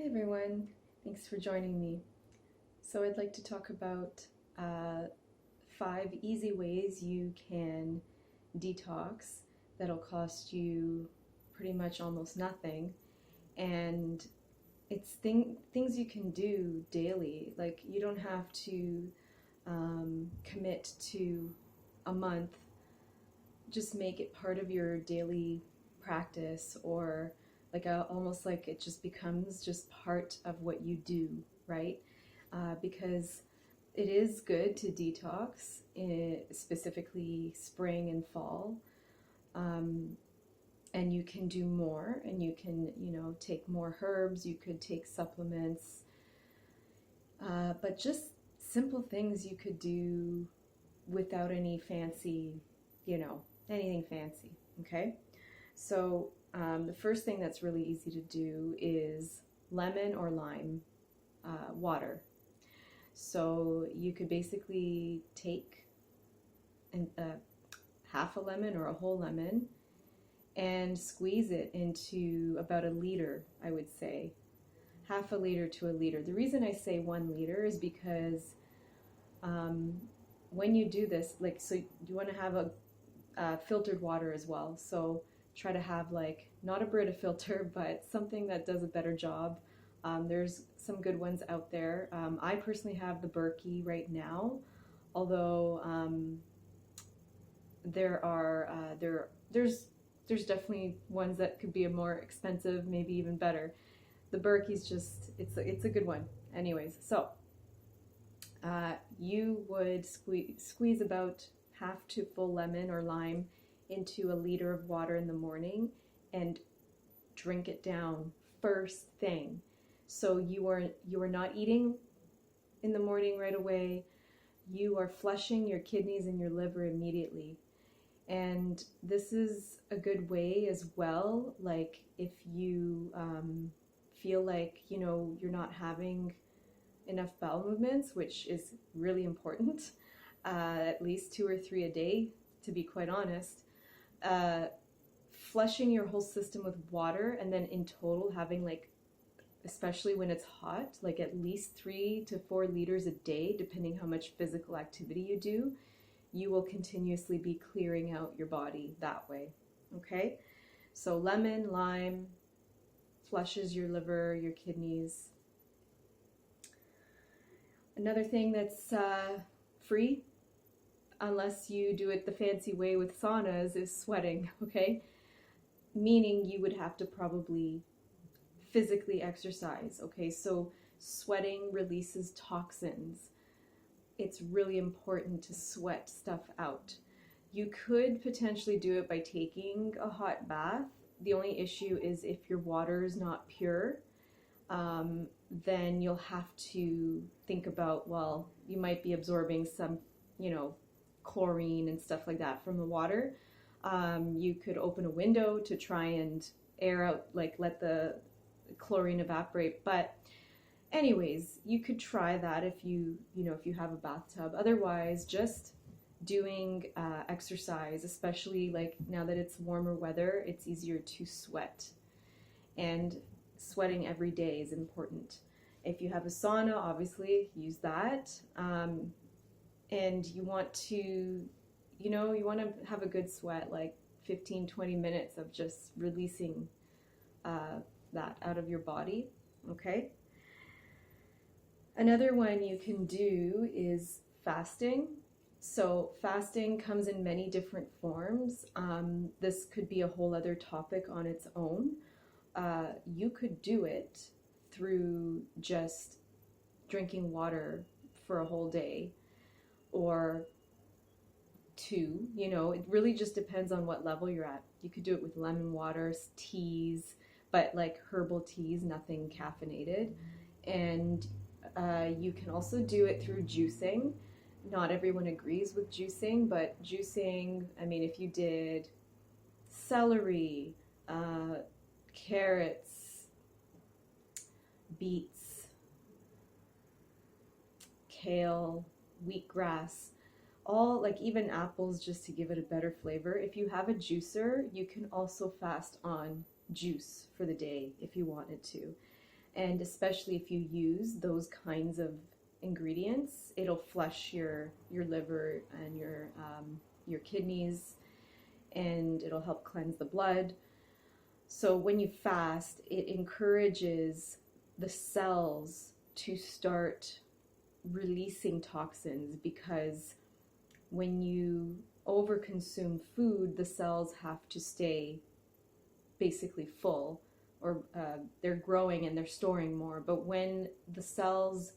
Hey everyone, thanks for joining me. So I'd like to talk about 5 easy ways you can detox that'll cost you pretty much almost nothing. And it's things you can do daily. Like you don't have to commit to a month. Just make it part of your daily practice, or almost like it just becomes just part of what you do, right? Because it is good to detox, specifically spring and fall. Um, and you can do more, and you can, take more herbs, you could take supplements, but just simple things you could do without any fancy, anything fancy, okay? So the first thing that's really easy to do is lemon or lime water. So you could basically take half a lemon or a whole lemon and squeeze it into about a liter, I would say. Half a liter to a liter. The reason I say 1 liter is because when you do this, so you want to have a filtered water as well. So try to have not a Brita filter, but something that does a better job. There's some good ones out there. I personally have the Berkey right now, although there's definitely ones that could be a more expensive, maybe even better. The Berkey's just it's a good one. Anyways, so you would squeeze about half to full lemon or lime into a liter of water in the morning and drink it down first thing. So you are not eating in the morning right away. You are flushing your kidneys and your liver immediately. And this is a good way as well, like if you feel like you're not having enough bowel movements, which is really important, at least 2 or 3 a day, to be quite honest. Flushing your whole system with water, and then in total having, especially when it's hot, at least 3 to 4 liters a day, depending how much physical activity you do, you will continuously be clearing out your body that way. Okay? So lemon, lime, flushes your liver, your kidneys. Another thing that's free, unless you do it the fancy way with saunas, is sweating, okay? Meaning you would have to probably physically exercise, okay? So sweating releases toxins. It's really important to sweat stuff out. You could potentially do it by taking a hot bath. The only issue is if your water is not pure, then you'll have to think about, well, you might be absorbing some, chlorine and stuff like that from the water. You could open a window to try and air out, let the chlorine evaporate. But anyways, you could try that if if you have a bathtub. Otherwise, just doing exercise, especially now that it's warmer weather, it's easier to sweat. And sweating every day is important. If you have a sauna, obviously use that. And you want to, have a good sweat, 15, 20 minutes of just releasing that out of your body, okay? Another one you can do is fasting. So fasting comes in many different forms. This could be a whole other topic on its own. You could do it through just drinking water for a whole day or 2. It really just depends on what level you're at. You could do it with lemon water, teas, but herbal teas, nothing caffeinated. And you can also do it through juicing. Not everyone agrees with juicing, but juicing, if you did celery, carrots, beets, kale, wheatgrass, all, even apples, just to give it a better flavor. If you have a juicer, you can also fast on juice for the day if you wanted to. And especially if you use those kinds of ingredients, it'll flush your liver and your kidneys, and it'll help cleanse the blood. So when you fast, it encourages the cells to start releasing toxins, because when you overconsume food, the cells have to stay basically full, or they're growing and they're storing more. But when the cells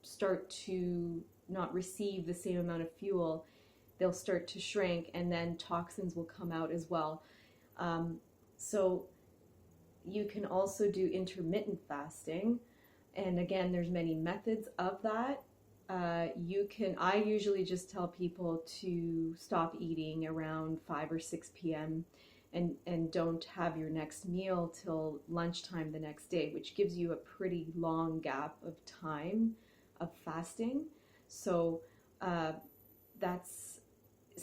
start to not receive the same amount of fuel, they'll start to shrink, and then toxins will come out as well. So you can also do intermittent fasting, and again, there's many methods of that. I usually just tell people to stop eating around 5 or 6 p.m. and don't have your next meal till lunchtime the next day, which gives you a pretty long gap of time of fasting. So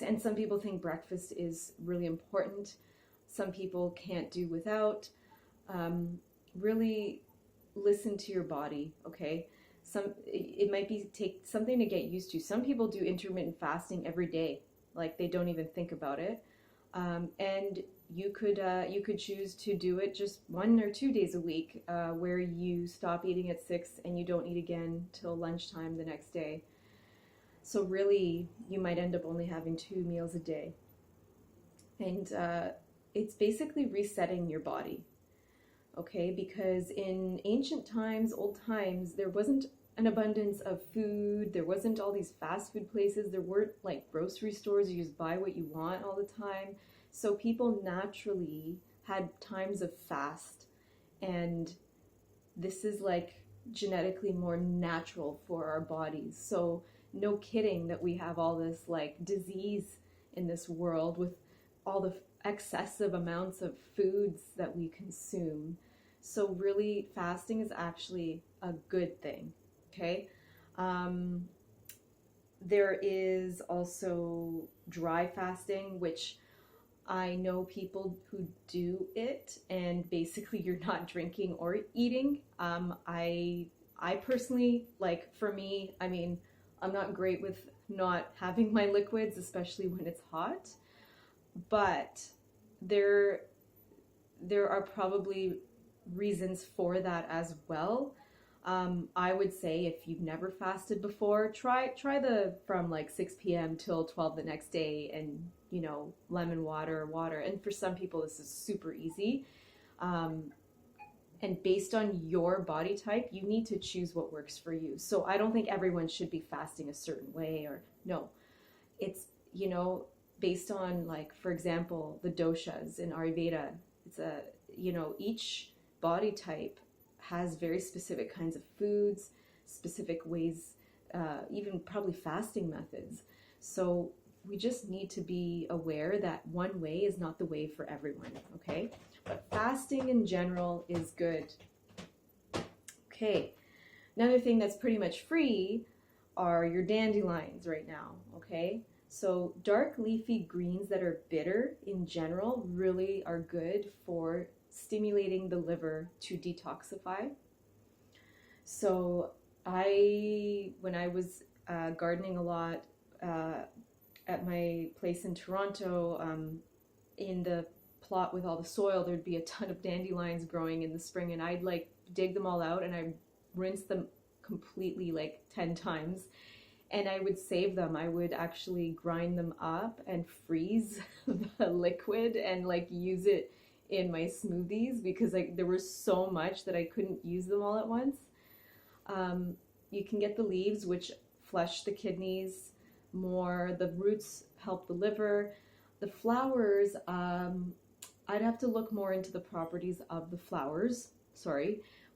and some people think breakfast is really important. Some people can't do without. Really listen to your body, okay? It might take something to get used to. Some people do intermittent fasting every day, like they don't even think about it. And you could choose to do it just 1 or 2 days a week, where you stop eating at 6 and you don't eat again till lunchtime the next day. So really, you might end up only having 2 meals a day. And it's basically resetting your body, okay? Because in ancient times, old times, there wasn't an abundance of food. There wasn't all these fast food places. There weren't like grocery stores. You just buy what you want all the time. So people naturally had times of fast, and this is like genetically more natural for our bodies. So no kidding that we have all this like disease in this world with all the excessive amounts of foods that we consume. So really, fasting is actually a good thing, okay? There is also dry fasting, which I know people who do it, and basically you're not drinking or eating. I personally, like for me, I mean, I'm not great with not having my liquids, especially when it's hot, but there are probably reasons for that as well. I would say if you've never fasted before, try the from like 6 p.m. till 12 the next day, and lemon water. And for some people this is super easy. And based on your body type, you need to choose what works for you. So I don't think everyone should be fasting a certain way, or no. It's, based on, like, for example, the doshas in Ayurveda. It's each body type has very specific kinds of foods, specific ways, even probably fasting methods. So we just need to be aware that one way is not the way for everyone, okay? But fasting in general is good. Okay, another thing that's pretty much free are your dandelions right now, okay? So dark leafy greens that are bitter in general really are good for stimulating the liver to detoxify. So when I was gardening a lot at my place in Toronto, in the plot with all the soil, there'd be a ton of dandelions growing in the spring, and I'd like dig them all out and I'd rinse them completely like 10 times, and I would save them. I would actually grind them up and freeze the liquid and like use it in my smoothies, because like there was so much that I couldn't use them all at once. You can get the leaves, which flush the kidneys more. The roots help the liver. The flowers, I'd have to look more into the properties of the flowers,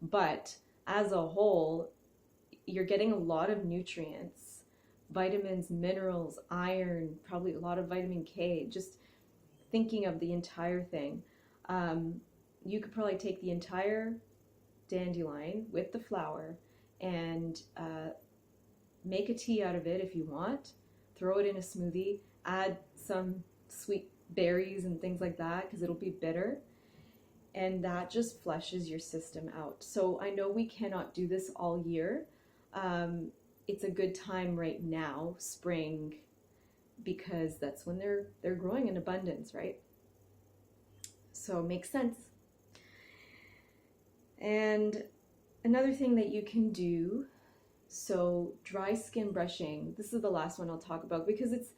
but as a whole, you're getting a lot of nutrients, vitamins, minerals, iron, probably a lot of vitamin K, just thinking of the entire thing. You could probably take the entire dandelion with the flower and make a tea out of it if you want, throw it in a smoothie, add some sweet berries and things like that, because it'll be bitter, and that just flushes your system out. So I know we cannot do this all year. It's a good time right now, spring, because that's when they're growing in abundance, right? So it makes sense. And another thing that you can do, so dry skin brushing. This is the last one I'll talk about because it's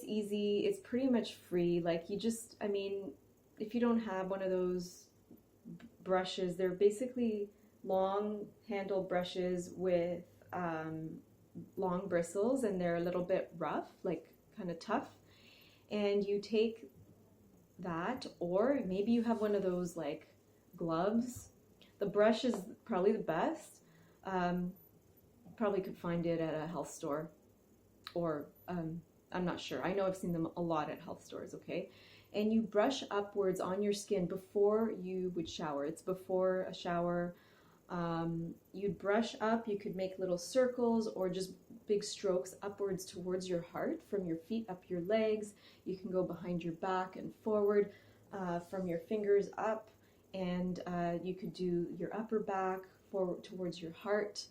easy. It's pretty much free. Like you just, I mean, if you don't have one of those brushes, they're basically long handle brushes with long bristles, and they're a little bit rough, like kind of tough. And you take that, or maybe you have one of those like gloves. The brush is probably the best. Probably could find it at a health store, or I'm not sure. I know I've seen them a lot at health stores, okay? And you brush upwards on your skin before you would shower. It's before a shower. You'd brush up. You could make little circles or just big strokes upwards towards your heart, from your feet up your legs. You can go behind your back and forward, from your fingers up, and you could do your upper back forward towards your heart.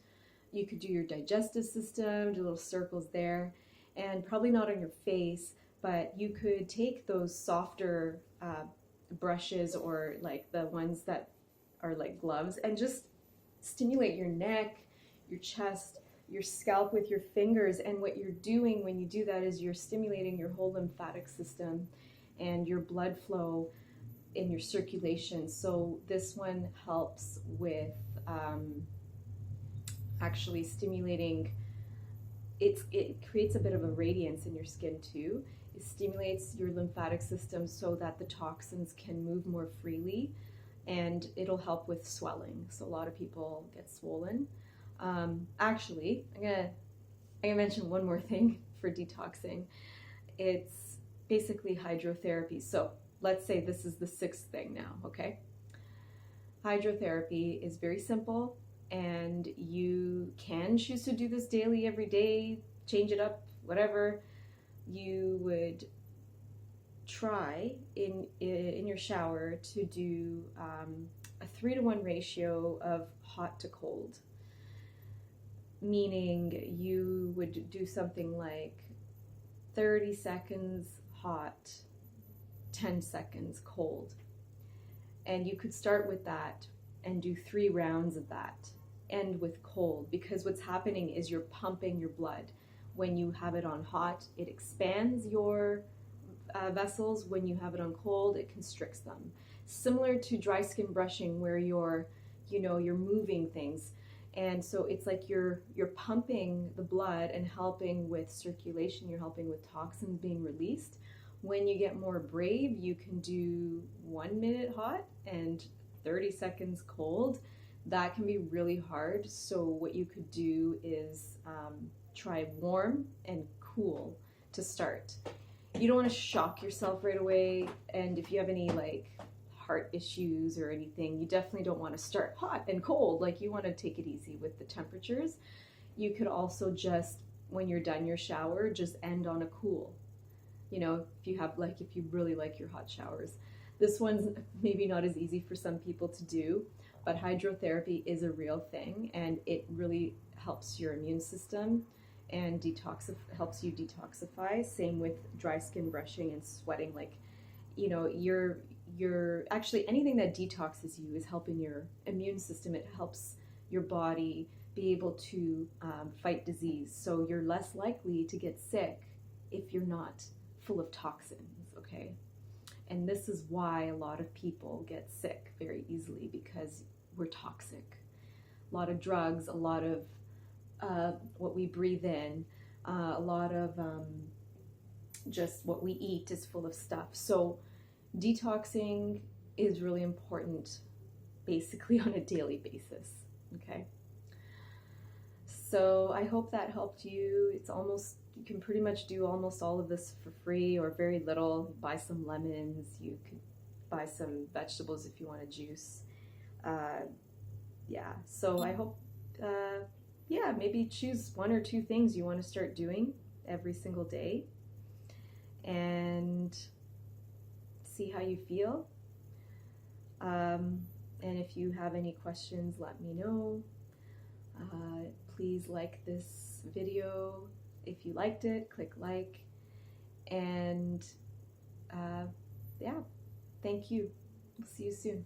You could do your digestive system, do little circles there, and probably not on your face, but you could take those softer brushes, or like the ones that are like gloves, and just stimulate your neck, your chest, your scalp with your fingers. And what you're doing when you do that is you're stimulating your whole lymphatic system and your blood flow in your circulation. So this one helps with actually stimulating, it creates a bit of a radiance in your skin too. It stimulates your lymphatic system so that the toxins can move more freely, and it'll help with swelling. So a lot of people get swollen. Actually, I'm gonna mention one more thing for detoxing. It's basically hydrotherapy. So let's say this is the sixth thing now, okay? Hydrotherapy is very simple, and you can choose to do this daily, every day, change it up, whatever. You would try in your shower to do a 3-to-1 ratio of hot to cold, meaning you would do something like 30 seconds hot, 10 seconds cold. And you could start with that and do 3 rounds of that, end with cold, because what's happening is you're pumping your blood. When you have it on hot, it expands your vessels. When you have it on cold, it constricts them. Similar to dry skin brushing, where you're moving things. And so it's like you're pumping the blood and helping with circulation. You're helping with toxins being released. When you get more brave, you can do 1 minute hot and 30 seconds cold. That can be really hard. So what you could do is try warm and cool to start. You don't want to shock yourself right away. And if you have any like heart issues or anything, you definitely don't want to start hot and cold. Like, you want to take it easy with the temperatures. You could also just, when you're done your shower, just end on a cool. You know, if you really like your hot showers. This one's maybe not as easy for some people to do, but hydrotherapy is a real thing, and it really helps your immune system and helps you detoxify. Same with dry skin brushing and sweating. Like, you know, you're actually, anything that detoxes you is helping your immune system. It helps your body be able to fight disease. So you're less likely to get sick if you're not full of toxins, okay? And this is why a lot of people get sick very easily, because we're toxic. A lot of drugs, a lot of what we breathe in, a lot of just what we eat is full of stuff. So detoxing is really important, basically on a daily basis, okay? So I hope that helped you. You can pretty much do almost all of this for free or very little. Buy some lemons, you could buy some vegetables if you want to juice. Yeah, so I hope, maybe choose 1 or 2 things you want to start doing every single day and see how you feel. And if you have any questions, let me know. Please like this video. If you liked it, click like. And yeah, thank you. See you soon.